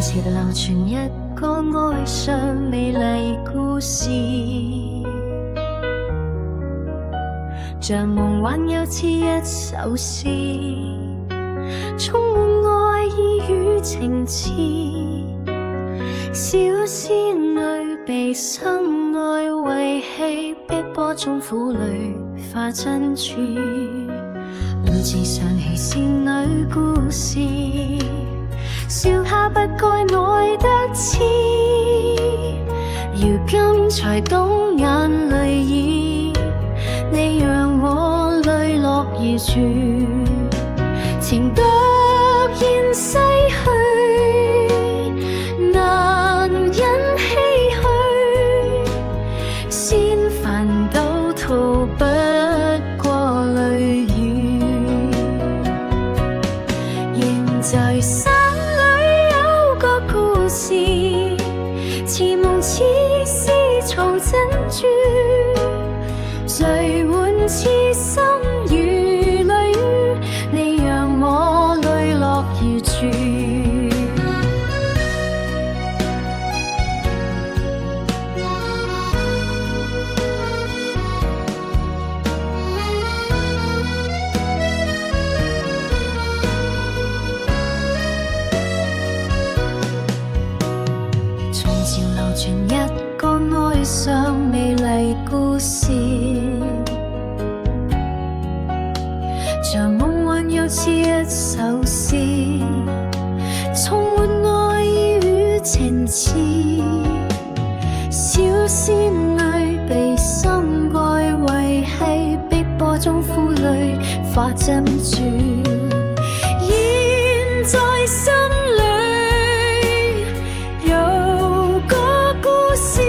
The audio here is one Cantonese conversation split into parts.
潮流傳一個愛上美麗故事，像夢幻又似一首詩，充滿愛意與情痴。小仙女被深愛遺棄，逼迫中苦淚化珍珠。每次想起仙女故事，笑下不該愛得痴，如今才懂眼淚意，你讓我淚落如注，情突然逝去，難忍唏噓，先煩惱逃不過淚雨，仍在心裏有個故事，似夢似絲藏珍珠，聚滿痴心與淚雨，你讓我淚落如注。從潮流傳一個愛上美麗故事，像夢幻又似一首詩，充滿愛意與情痴。小仙女被深愛遺棄，逼迫中苦淚化珍珠，現在心裏有個故事，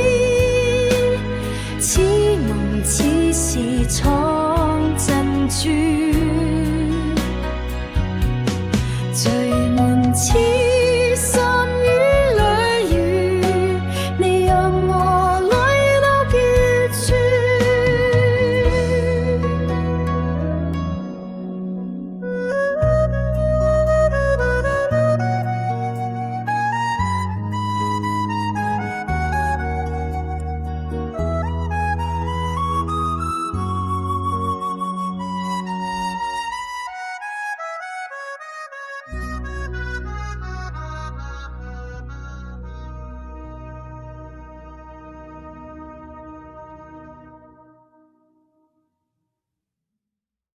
似夢似是藏珍珠，聚滿痴